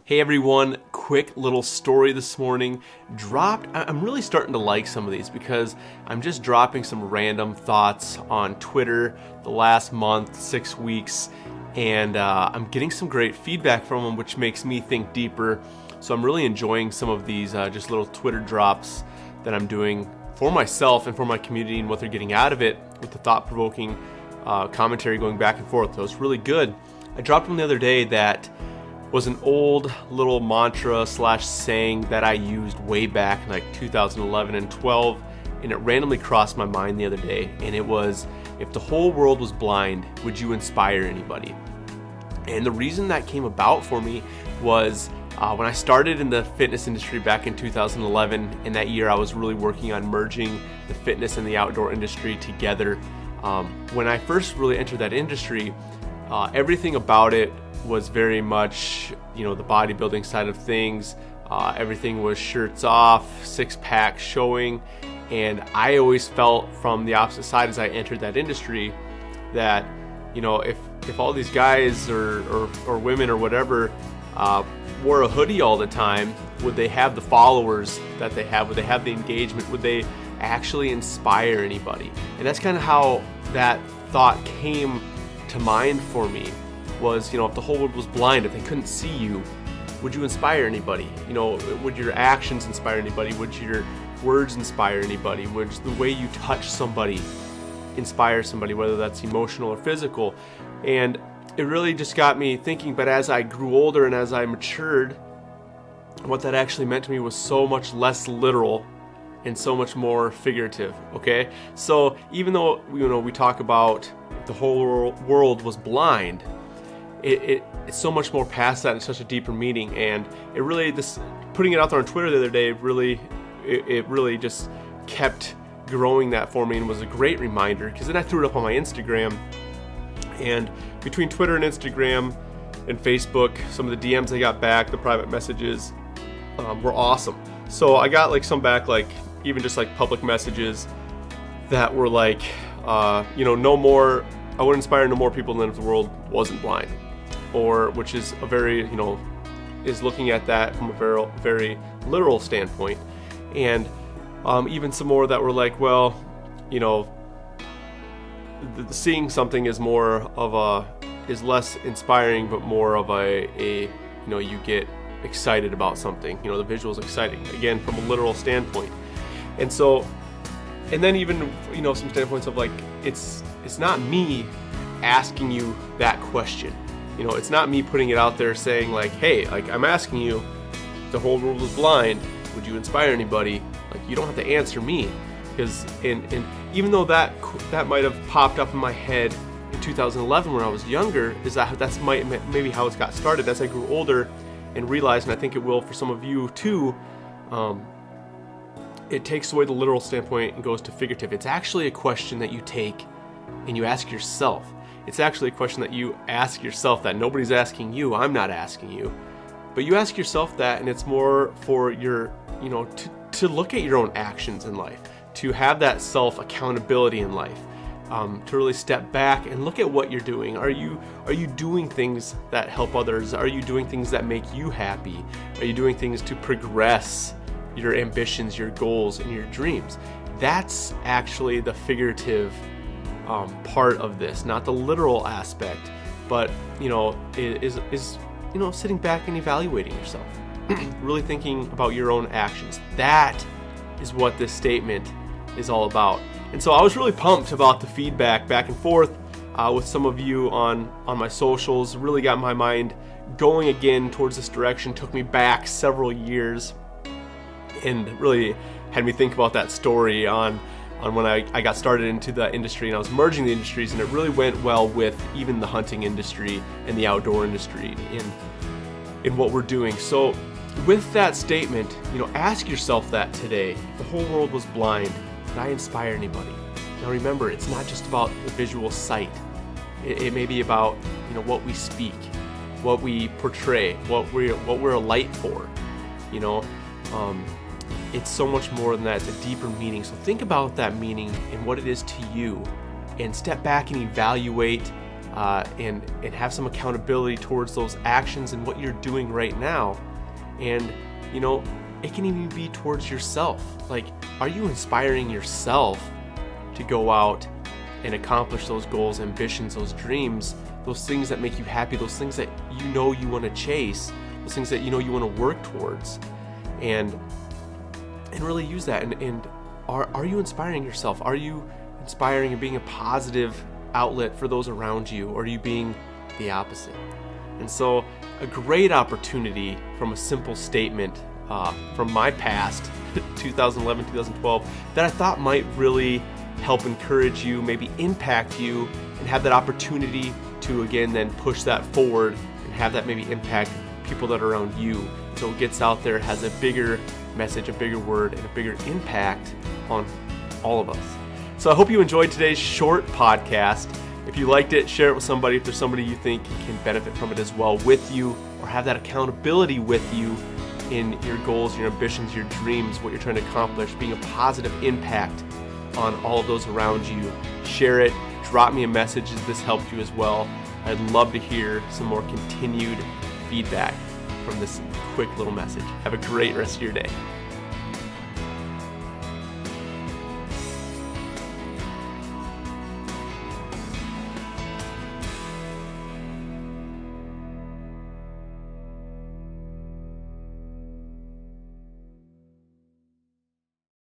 Hey everyone, quick little story this morning. I'm really starting to like some of these because I'm just dropping some random thoughts on Twitter the last month, 6 weeks, and I'm getting some great feedback from them, which makes me think deeper. So I'm really enjoying some of these just little Twitter drops that I'm doing for myself and for my community and what they're getting out of it with the thought-provoking commentary going back and forth. So it's really good. I dropped one the other day that was an old little mantra / saying that I used way back in like 2011 and 12, and it randomly crossed my mind the other day, and it was, if the whole world was blind, would you inspire anybody? And the reason that came about for me was when I started in the fitness industry back in 2011. In that year I was really working on merging the fitness and the outdoor industry together. When I first really entered that industry, everything about it was very much, the bodybuilding side of things. Everything was shirts off, six-pack showing, and I always felt from the opposite side as I entered that industry that, if all these guys or women or whatever wore a hoodie all the time, would they have the followers that they have? Would they have the engagement? Would they actually inspire anybody? And that's kind of how that thought came to mind for me. Was, if the whole world was blind, if they couldn't see you, would you inspire anybody? Would your actions inspire anybody? Would your words inspire anybody? Would the way you touch somebody inspire somebody, whether that's emotional or physical? And it really just got me thinking, but as I grew older and as I matured, what that actually meant to me was so much less literal and so much more figurative, okay? So even though, we talk about the whole world was blind, it's so much more past that and such a deeper meaning. And it really, putting it out there on Twitter the other day, it really just kept growing that for me and was a great reminder, because then I threw it up on my Instagram, and between Twitter and Instagram and Facebook, some of the DMs I got back, the private messages were awesome. So I got some back, even just public messages that were no more, I would inspire no more people than if the world wasn't blind. Or, which is a very, is looking at that from a very, very literal standpoint. And even some more that were seeing something is is less inspiring, but more of you get excited about something. The visual is exciting, again, from a literal standpoint. And so, and then even, some standpoints of it's not me asking you that question. It's not me putting it out there saying hey, I'm asking you, if the whole world was blind, would you inspire anybody? You don't have to answer me, because and even though that might have popped up in my head in 2011 when I was younger, that's maybe how it got started. As I grew older and realized, and I think it will for some of you too, it takes away the literal standpoint and goes to figurative. It's actually a question that you take and you ask yourself. It's actually a question that you ask yourself that nobody's asking you. I'm not asking you, but you ask yourself that, and it's more for your, to look at your own actions in life, to have that self accountability in life, to really step back and look at what you're doing. Are you doing things that help others? Are you doing things that make you happy? Are you doing things to progress your ambitions, your goals, and your dreams? That's actually the figurative part of this, not the literal aspect, but is sitting back and evaluating yourself, really thinking about your own actions. That is what this statement is all about. And so I was really pumped about the feedback back and forth with some of you on my socials. Really got my mind going again towards this direction. Took me back several years and really had me think about that story on when I got started into the industry and I was merging the industries, and it really went well with even the hunting industry and the outdoor industry in what we're doing. So with that statement, ask yourself that today. If the whole world was blind, would I inspire anybody? Now remember, it's not just about the visual sight. It may be about what we speak, what we portray, what we're a light for. It's so much more than that. It's a deeper meaning. So think about that meaning and what it is to you, and step back and evaluate and have some accountability towards those actions and what you're doing right now. And it can even be towards yourself. Like, are you inspiring yourself to go out and accomplish those goals, ambitions, those dreams, those things that make you happy, those things that you want to chase, those things that you want to work towards, and really use that? And are you inspiring yourself? Are you inspiring and being a positive outlet for those around you, or are you being the opposite? And so, a great opportunity from a simple statement from my past, 2011, 2012, that I thought might really help encourage you, maybe impact you, and have that opportunity to again then push that forward and have that maybe impact people that are around you. So it gets out there, has a bigger message, a bigger word, and a bigger impact on all of us. So I hope you enjoyed today's short podcast. If you liked it, share it with somebody. If there's somebody you think can benefit from it as well with you, or have that accountability with you in your goals, your ambitions, your dreams, what you're trying to accomplish, being a positive impact on all of those around you, share it. Drop me a message if this helped you as well. I'd love to hear some more continued feedback from this quick little message. Have a great rest of your day.